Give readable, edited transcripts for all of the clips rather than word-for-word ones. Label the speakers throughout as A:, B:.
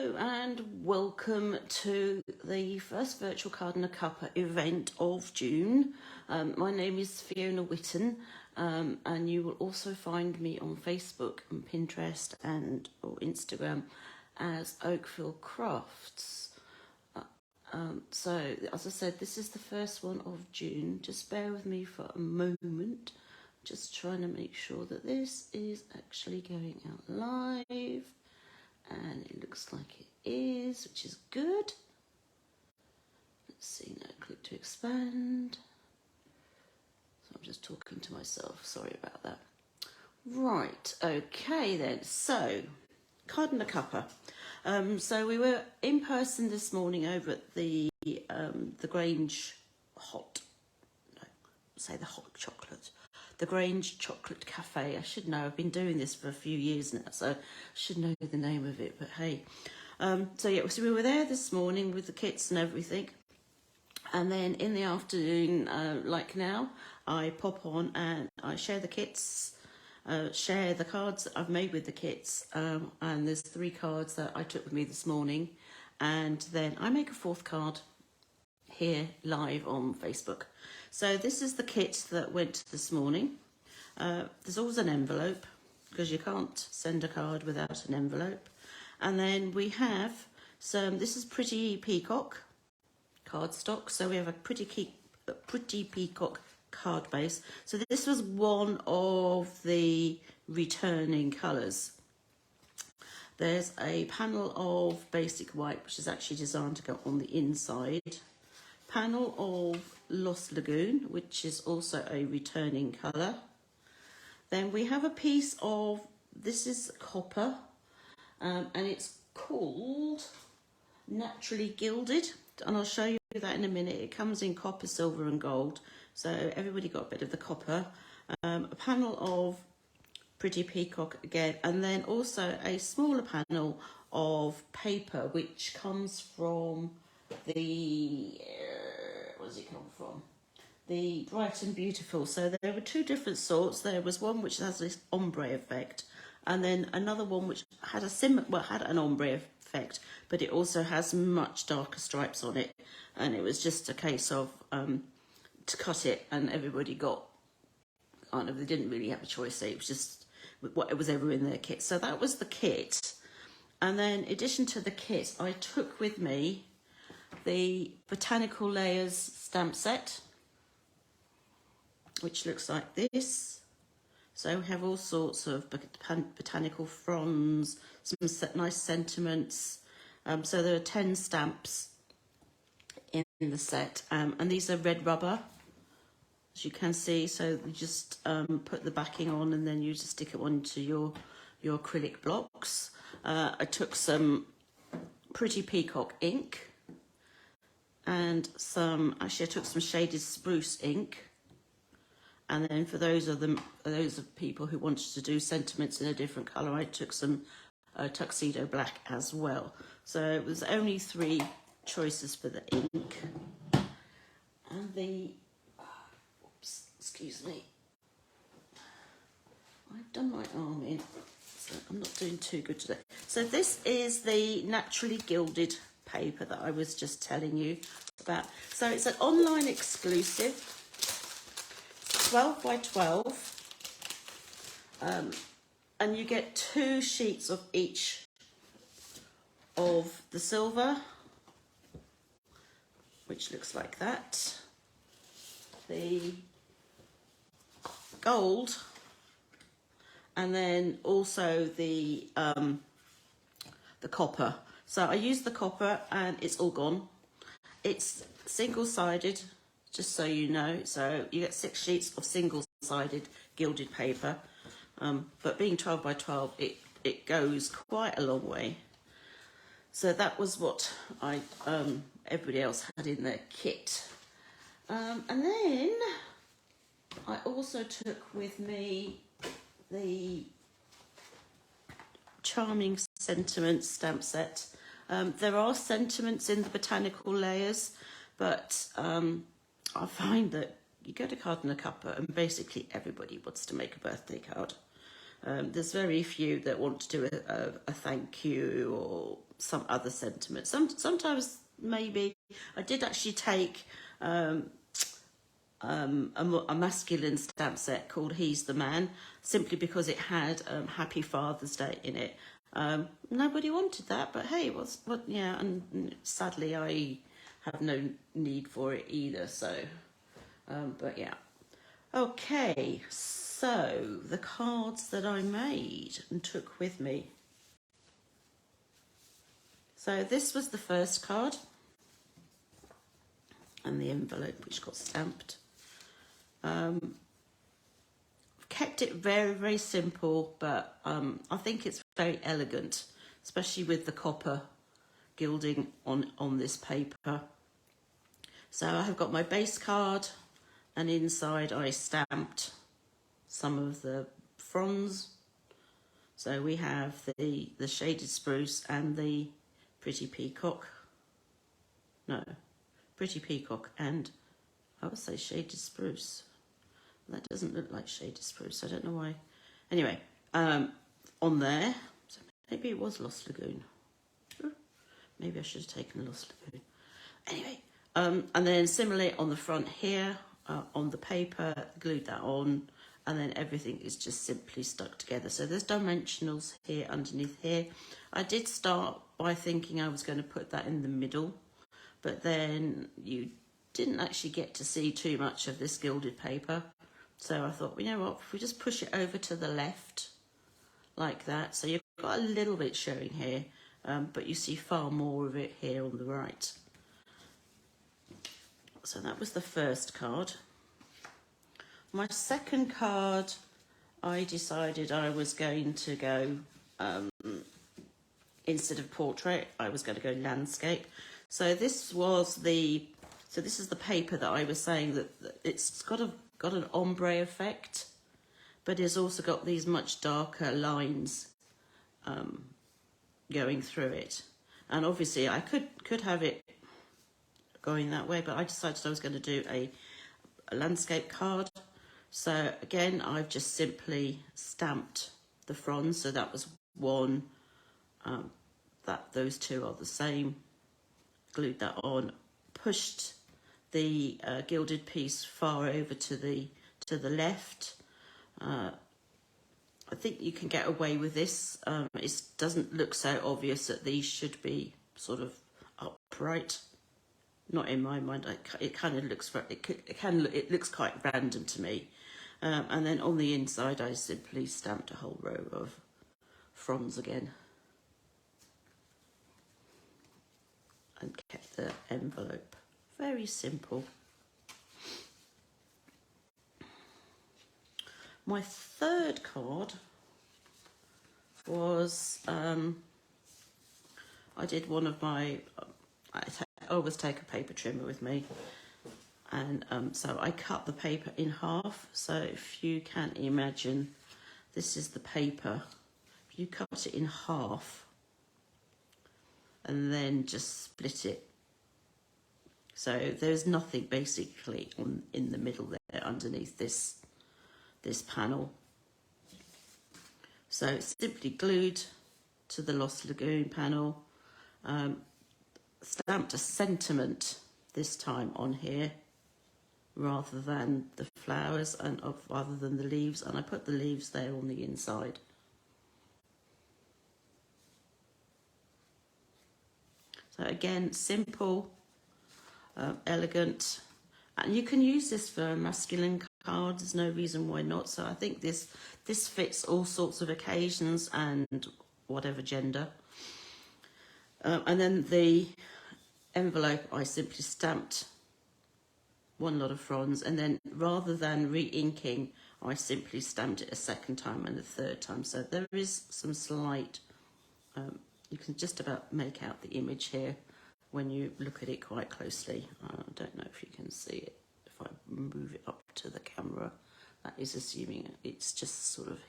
A: Hello and welcome to the first virtual card and a cuppa event of June. My name is Fiona Whitten, and you will also find me on Facebook and Pinterest and or Instagram as Oakville Crafts. So as I said, this is the first one of June. Just bear with me for a moment. Just trying to make sure that this is actually going out live. And it looks like it is, which is good. Let's see, now click to expand. So I'm just talking to myself, sorry about that. Right, okay then, so, card and a cuppa. So we were in person this morning over at the Grange Hot Grange Chocolate Cafe. I should know, I've been doing this for a few years now, so I should know the name of it, but hey. So we were there this morning with the kits and everything. And then in the afternoon, like now, I pop on and I share the kits, share the cards that I've made with the kits. And there's 3 cards that I took with me this morning. And then I make a 4th card here live on Facebook. So this is the kit that went this morning. There's always an envelope because you can't send a card without an envelope. And then we have this is Pretty Peacock cardstock. So we have a Pretty Peacock card base. So this was one of the returning colours. There's a panel of basic white, which is actually designed to go on the inside. Panel of Lost Lagoon, which is also a returning colour. Then we have a piece of, this is copper, and it's called Naturally Gilded, and I'll show you that in a minute. It comes in copper, silver and gold, so everybody got a bit of the copper. A panel of Pretty Peacock again, and then also a smaller panel of paper, which comes from the, where does it come from? The Bright and Beautiful. So there were 2 different sorts. There was one which has this ombre effect, and then another one which had had an ombre effect, but it also has much darker stripes on it. And it was just a case of to cut it, and everybody got kind of, they didn't really have a choice. It was just whatever in their kit. So that was the kit. And then in addition to the kit, I took with me the Botanical Layers stamp set, which looks like this. So we have all sorts of botanical fronds, some nice sentiments. So there are 10 stamps in the set, and these are red rubber, as you can see. So you just put the backing on, and then you just stick it onto your acrylic blocks. I took some Pretty Peacock ink, and I took some shaded spruce ink. And then for those of people who wanted to do sentiments in a different colour, I took some tuxedo black as well. So it was only 3 choices for the ink. And oops, excuse me. I've done my arm in, so I'm not doing too good today. So this is the Naturally Gilded paper that I was just telling you about. So it's an online exclusive. 12 by 12, and you get 2 sheets of each of the silver, which looks like that, the gold, and then also the copper. So I used the copper and it's all gone. It's single-sided, just so you know. So you get 6 sheets of single-sided gilded paper, but being 12 by 12, it goes quite a long way. So that was what everybody else had in their kit. And then I also took with me the Charming Sentiments stamp set. There are sentiments in the Botanical Layers, but I find that you go to Card and a Cuppa and basically everybody wants to make a birthday card. There's very few that want to do a thank you or some other sentiment. Sometimes maybe I did actually take a masculine stamp set called He's the Man, simply because it had Happy Father's Day in it. Nobody wanted that, but hey, yeah, and sadly I have no need for it either, so, but yeah. Okay, so the cards that I made and took with me. So this was the first card, and the envelope which got stamped. Kept it very, very simple, but I think it's very elegant, especially with the copper gilding on this paper. So I have got my base card, and inside I stamped some of the fronds. So we have the shaded spruce and the pretty peacock. No, pretty peacock and I would say shaded spruce. That doesn't look like shaded spruce. I don't know why. Anyway, on there, so maybe it was Lost Lagoon. Maybe I should have taken Lost Lagoon. Anyway, and then similarly on the front here, on the paper, glued that on, and then everything is just simply stuck together. So there's dimensionals here underneath here. I did start by thinking I was going to put that in the middle, but then you didn't actually get to see too much of this gilded paper. So I thought, you know what, if we just push it over to the left, like that. So you've got a little bit showing here, but you see far more of it here on the right. So that was the first card. My second card, I decided I was going to go, instead of portrait, I was going to go landscape. So this was this is the paper that I was saying that it's got an ombre effect, but it's also got these much darker lines going through it. And obviously I could have it going that way, but I decided I was going to do a landscape card. So again, I've just simply stamped the fronds. So that was one, those two are the same. Glued that on, pushed the gilded piece far over to the left. I think you can get away with this. It doesn't look so obvious that these should be sort of upright. Not in my mind. It kind of looks it looks quite random to me. And then on the inside, I simply stamped a whole row of fronds again, and kept the envelope very simple. My third card was I did one of my. I always take a paper trimmer with me, and so I cut the paper in half. So if you can imagine, this is the paper. If you cut it in half and then just split it, so there's nothing basically in the middle there underneath this panel. So it's simply glued to the Lost Lagoon panel. Stamped a sentiment this time on here rather than the flowers and rather than the leaves, and I put the leaves there on the inside. So again, simple, elegant, and you can use this for a masculine card. There's no reason why not. So I think this fits all sorts of occasions and whatever gender. And then the envelope, I simply stamped one lot of fronds, and then rather than re-inking, I simply stamped it a second time and a third time. So there is some slight, you can just about make out the image here when you look at it quite closely. I don't know if you can see it. If I move it up to the camera, that is assuming it's just sort of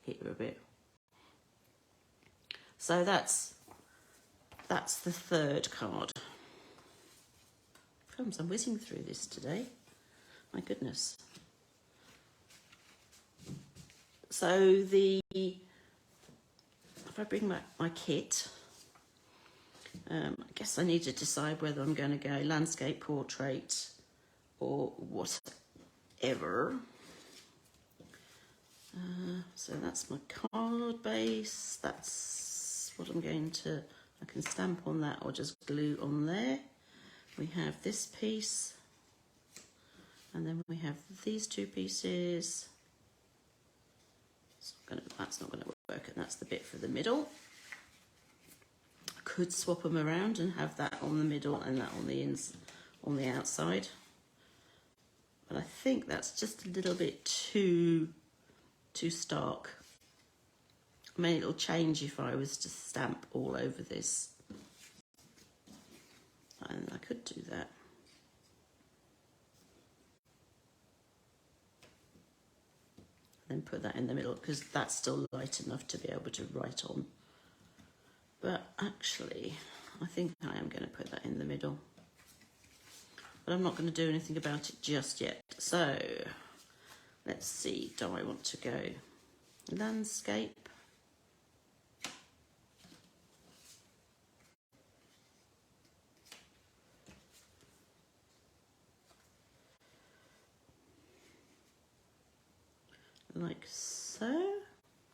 A: here a bit. So that's the third card. Crumbs, I'm whizzing through this today. My goodness. So if I bring back my kit, I guess I need to decide whether I'm going to go landscape, portrait, or whatever. So that's my card base. That's what I'm going to, I can stamp on that or just glue on there. We have this piece, and then we have these two pieces. That's not going to work, and that's the bit for the middle. I could swap them around and have that on the middle and that on the outside, but I think that's just a little bit too stark. I mean, it'll change if I was to stamp all over this, and I could do that. Then put that in the middle because that's still light enough to be able to write on. But actually, I think I am going to put that in the middle. But I'm not going to do anything about it just yet. So, let's see, do I want to go landscape? Like so.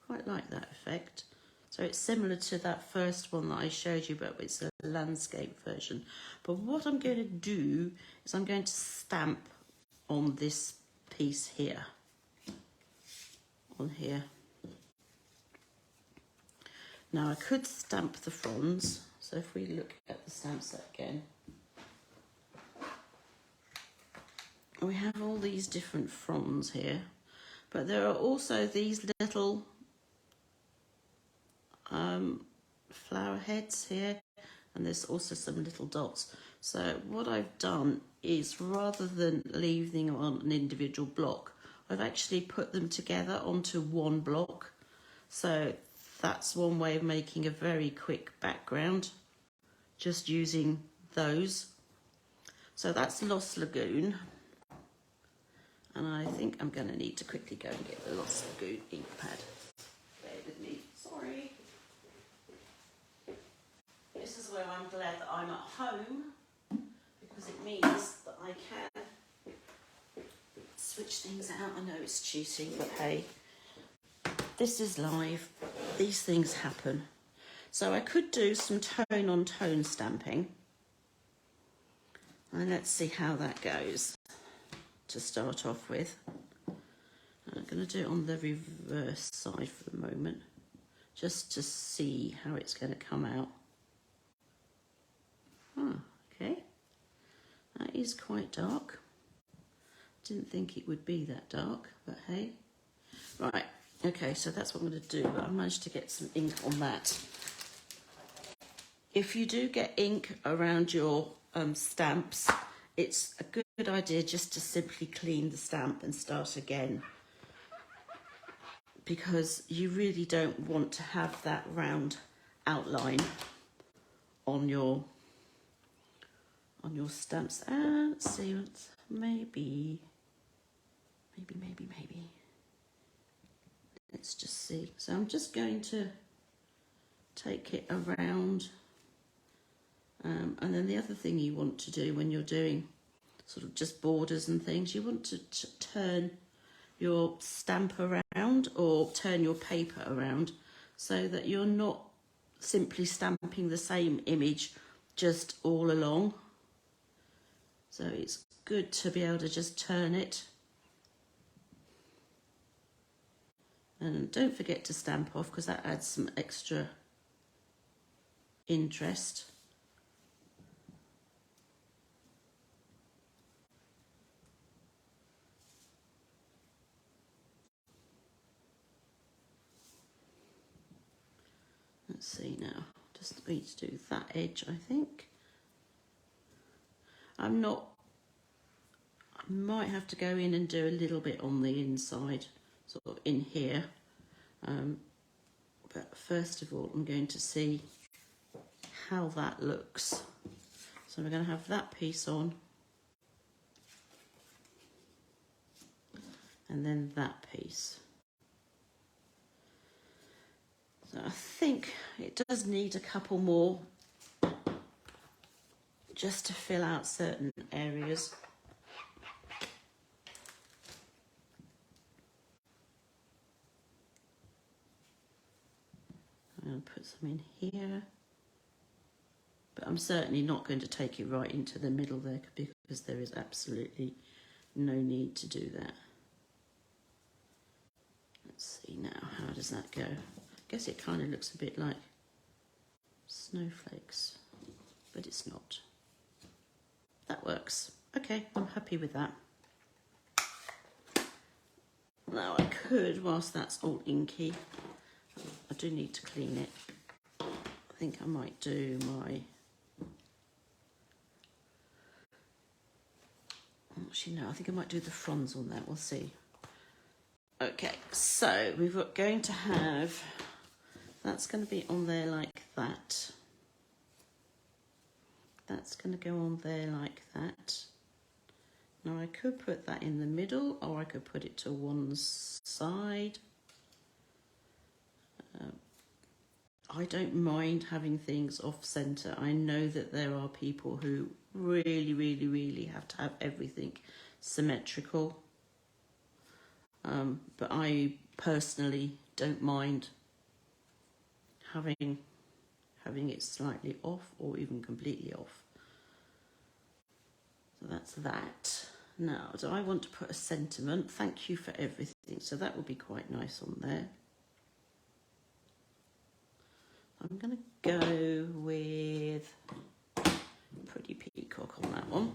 A: Quite like that effect. So it's similar to that first one that I showed you, but it's a landscape version. But what I'm going to do is I'm going to stamp on this piece here. On here. Now I could stamp the fronds. So if we look at the stamp set again, we have all these different fronds here. But there are also these little flower heads here, and there's also some little dots. So what I've done is, rather than leaving them on an individual block, I've actually put them together onto one block. So that's one way of making a very quick background, just using those. So that's Lost Lagoon. And I think I'm going to need to quickly go and get the Lost Lagoon ink pad. Bear with me. Sorry. This is where I'm glad that I'm at home, because it means that I can switch things out. I know it's cheating, but hey, this is live. These things happen. So I could do some tone on tone stamping. And let's see how that goes. To start off with, I'm going to do it on the reverse side for the moment, just to see how it's going to come out. Okay, that is quite dark. Didn't think it would be that dark, but hey. Right, okay, so that's what I'm going to do, but I managed to get some ink on that. If you do get ink around your stamps, it's a good idea just to simply clean the stamp and start again, because you really don't want to have that round outline on your stamps. And let's see, maybe. Let's just see. So I'm just going to take it around. And then the other thing you want to do when you're doing sort of just borders and things, you want to turn your stamp around or turn your paper around so that you're not simply stamping the same image just all along. So it's good to be able to just turn it. And don't forget to stamp off, because that adds some extra interest. Let's see now, just need to do that edge, I think. I might have to go in and do a little bit on the inside, sort of in here. But first of all, I'm going to see how that looks. So we're going to have that piece on, and then that piece. So I think it does need a couple more just to fill out certain areas. I'm going to put some in here, but I'm certainly not going to take it right into the middle there because there is absolutely no need to do that. Let's see now, how does that go? I guess it kind of looks a bit like snowflakes, but it's not. That works. Okay, I'm happy with that. Now I could, whilst that's all inky, I do need to clean it. I think I might do my... Actually, no, I think I might do the fronds on that. We'll see. Okay, so we're going to have... That's going to be on there like that. That's going to go on there like that. Now I could put that in the middle, or I could put it to one side. I don't mind having things off centre. I know that there are people who really have to have everything symmetrical. But I personally don't mind having it slightly off or even completely off. So that's that. Now, do I want to put a sentiment? Thank you for everything. So that would be quite nice on there. I'm going to go with Pretty Peacock on that one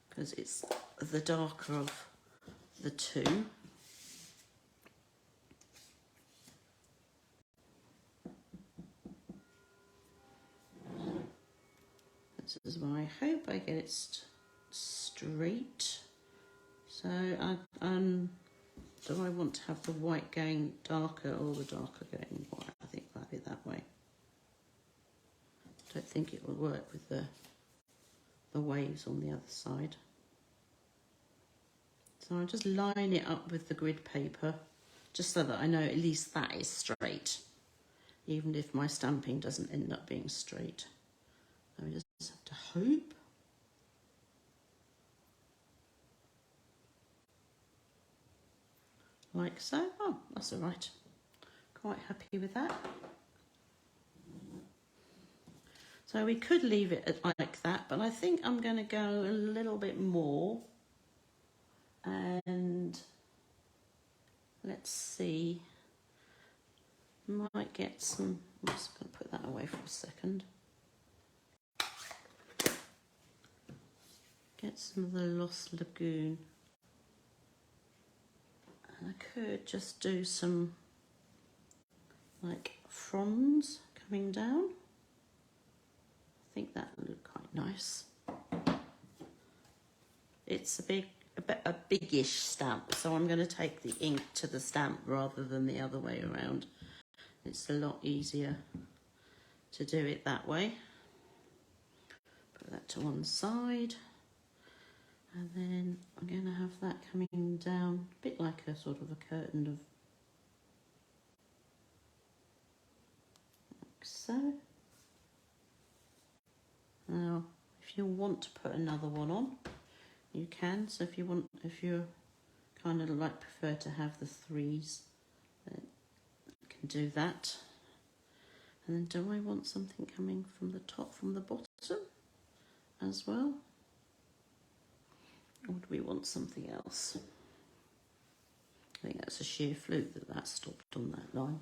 A: because it's the darker of the two. This is why I hope I get it straight. So do I want to have the white going darker or the darker going white? I think I'll have it that way. I don't think it will work with the waves on the other side. So I'll just line it up with the grid paper, just so that I know at least that is straight, even if my stamping doesn't end up being straight. So we just have to hope. Like so. Oh, that's all right. Quite happy with that. So we could leave it like that, but I think I'm going to go a little bit more. And let's see. Might get some. I'm just going to put that away for a second. Get some of the Lost Lagoon. And I could just do some like fronds coming down. I think that would look quite nice. It's a biggish stamp, so I'm going to take the ink to the stamp rather than the other way around. It's a lot easier to do it that way. Put that to one side. And then I'm going to have that coming down, a bit like a sort of a curtain of like so. Now, if you want to put another one on, you can. So if you kind of like prefer to have the threes, then you can do that. And then do I want something coming from the top, from the bottom as well? Or do we want something else? I think that's a sheer fluke that stopped on that line.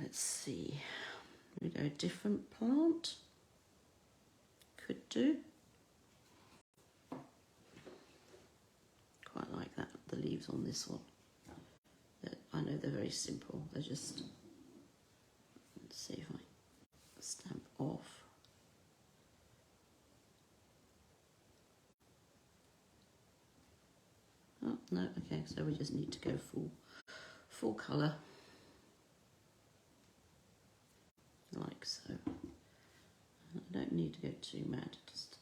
A: Let's see. We go a different plant. Could do. Quite like that, the leaves on this one. I know they're very simple. They're just, let's see if I stamp off. Oh, no, okay, so we just need to go full colour. Like so. I don't need to go too mad, just,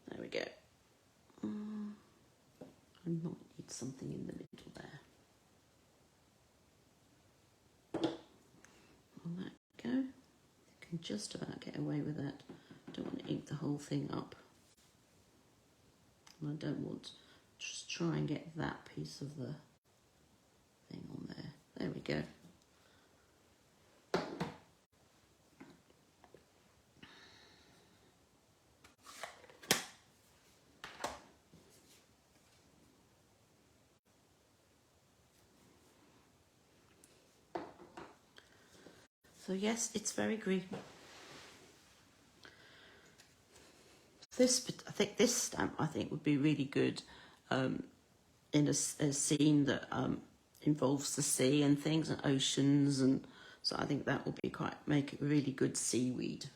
A: there we go. I might need something in the middle there. Will that go? You can just about get away with that. I don't want to ink the whole thing up. And I don't want to just try and get that piece of the thing on there. There we go. So yes, it's very green. I think this stamp, would be really good in a scene that involves the sea and things and oceans, and so I think that will be make it really good seaweed.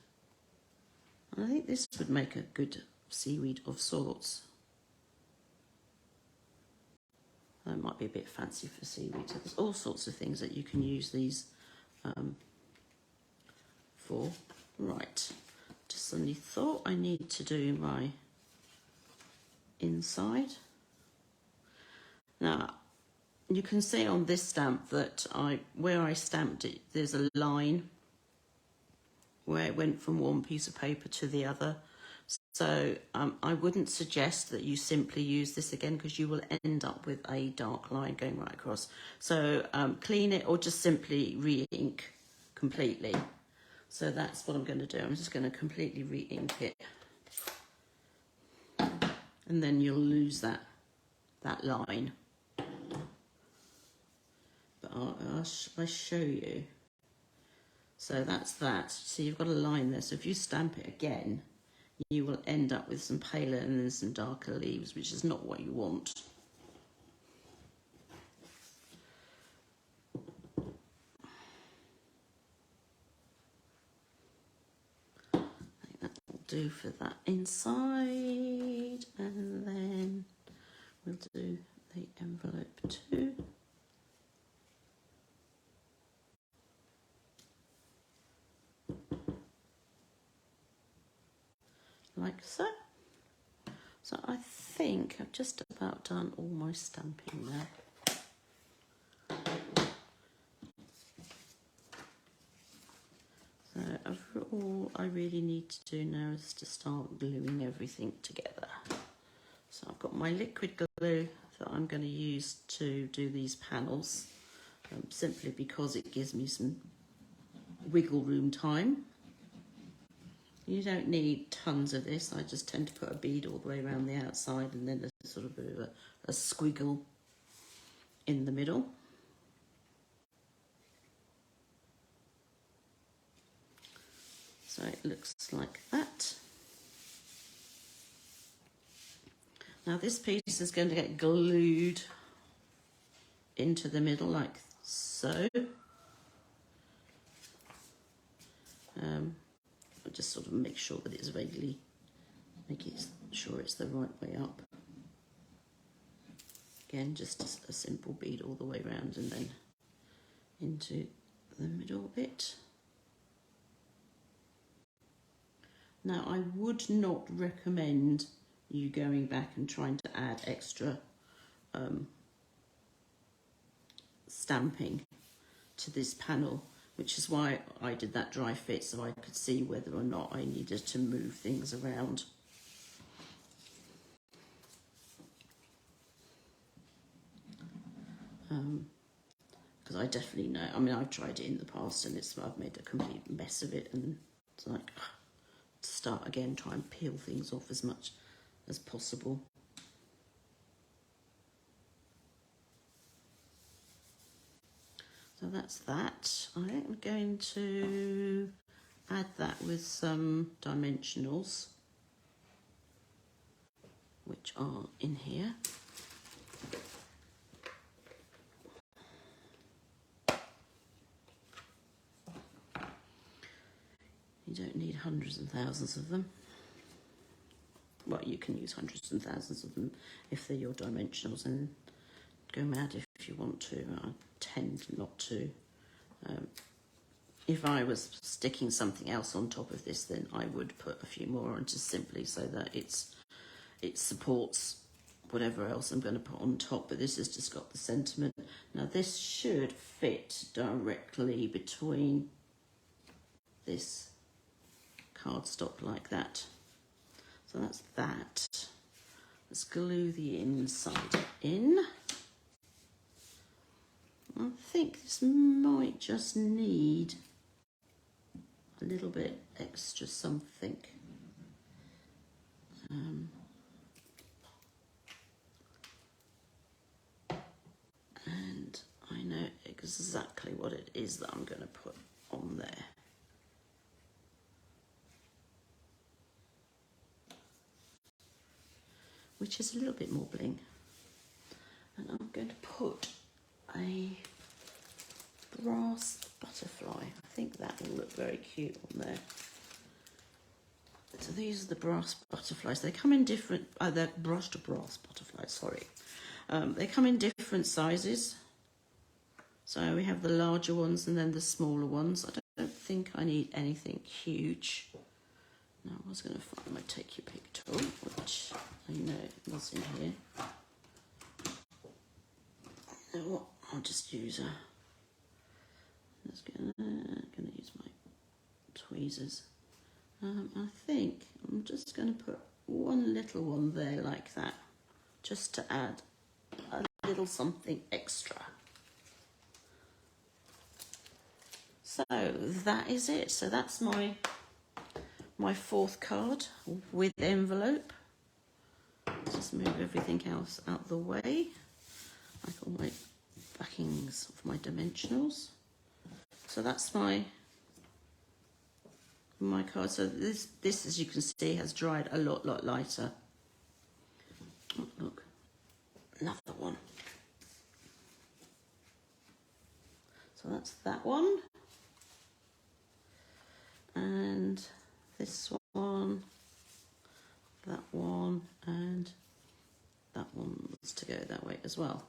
A: And I think this would make a good seaweed of sorts. That might be a bit fancy for seaweed. So there's all sorts of things that you can use these for. Right, just suddenly thought I need to do my inside. Now, you can see on this stamp that where I stamped it, there's a line where it went from one piece of paper to the other. So I wouldn't suggest that you simply use this again, because you will end up with a dark line going right across. So clean it or just simply re-ink completely. So that's what I'm going to do. I'm just going to completely re-ink it. And then you'll lose that line. But I'll show you. So that's that. So you've got a line there. So if you stamp it again, you will end up with some paler and then some darker leaves, which is not what you want. I think that will do for that inside, and then we'll do the envelope too. Like so. So I think I've just about done all my stamping there. So all I really need to do now is to start gluing everything together. So I've got my liquid glue that I'm going to use to do these panels, simply because it gives me some wiggle room time. You don't need tons of this. I just tend to put a bead all the way around the outside and then a sort of a squiggle in the middle. So it looks like that. Now this piece is going to get glued into the middle like so. I'll just sort of make sure that it's vaguely, sure it's the right way up. Again, just a simple bead all the way around and then into the middle bit. Now, I would not recommend you going back and trying to add extra stamping to this panel, which is why I did that dry fit, so I could see whether or not I needed to move things around. Because I definitely know, I mean, I've tried it in the past and I've made a complete mess of it, and it's like, to start again, try and peel things off as much as possible. So that's that. I think I'm going to add that with some dimensionals, which are in here. You don't need hundreds and thousands of them. Well, you can use hundreds and thousands of them if they're your dimensionals, and go mad if you want to. I tend not to. If I was sticking something else on top of this, then I would put a few more on, just simply so that it supports whatever else I'm going to put on top. But this has just got the sentiment. Now this should fit directly between this cardstock like that. So that's that. Let's glue the inside in. I think this might just need a little bit extra something. And I know exactly what it is that I'm going to put on there. Which is a little bit more bling. And I'm going to put a brass butterfly. I think that will look very cute on there. So these are the brass butterflies. They come in different, they're brushed brass butterflies, sorry. They come in different sizes. So we have the larger ones and then the smaller ones. I don't think I need anything huge. Now I was going to find my Take Your Pick tool, which I know was in here. You know what? I'll just use I'm going to use my tweezers. I think I'm just going to put one little one there like that, just to add a little something extra. So that is it. So that's my fourth card with envelope. Just move everything else out the way, like all my backings of my dimensionals. So that's my card. So this as you can see has dried a lot lighter. Oh, look, another one. So that's that one, and this one, that one, and that one was to go that way as well.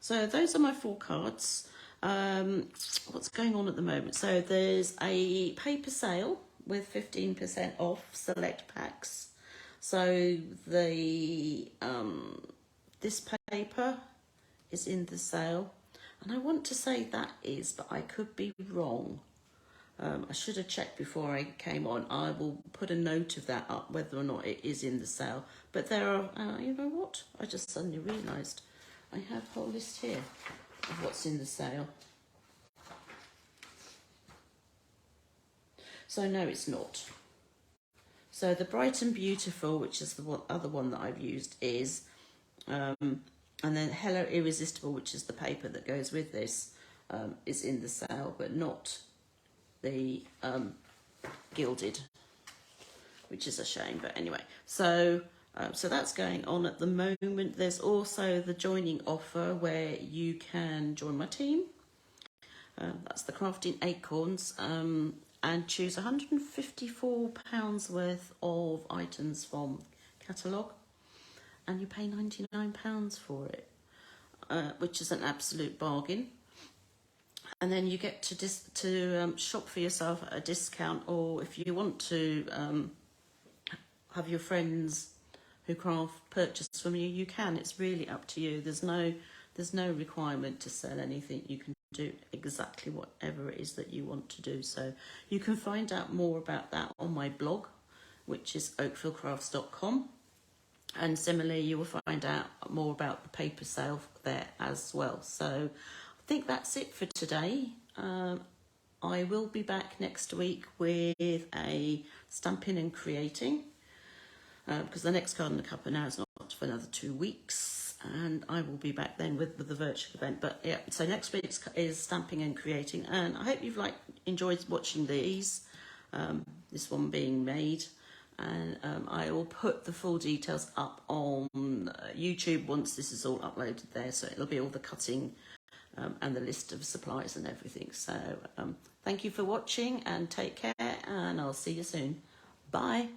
A: So those are my 4 cards. What's going on at the moment? So there's a paper sale with 15% off select packs. So the this paper is in the sale, and I want to say that is, but I could be wrong. I should have checked before I came on. I will put a note of that up, whether or not it is in the sale. But there are, you know what? I just suddenly realised I have a whole list here of what's in the sale. So no, it's not. So the Bright and Beautiful, which is the other one that I've used, is, and then Hello Irresistible, which is the paper that goes with this, is in the sale, but not the Gilded, which is a shame. But anyway, so that's going on at the moment. There's also the joining offer where you can join my team. That's the Crafting Acorns, and choose £154 worth of items from catalogue, and you pay £99 for it, which is an absolute bargain. And then you get to shop for yourself at a discount, or if you want to have your friends who craft purchase from you, you can. It's really up to you. There's no requirement to sell anything. You can do exactly whatever it is that you want to do. So you can find out more about that on my blog, which is oakfieldcrafts.com. And similarly, you will find out more about the paper sale there as well. So I think that's it for today. I will be back next week with a Stampin' and Creating, because the next card in the Cuppa now is not for another 2 weeks, and I will be back then with the virtual event. But yeah, so next week is Stamping and Creating, and I hope you've enjoyed watching these, this one being made. And I will put the full details up on YouTube once this is all uploaded there, so it'll be all the cutting and the list of supplies and everything. So thank you for watching, and take care, and I'll see you soon. Bye.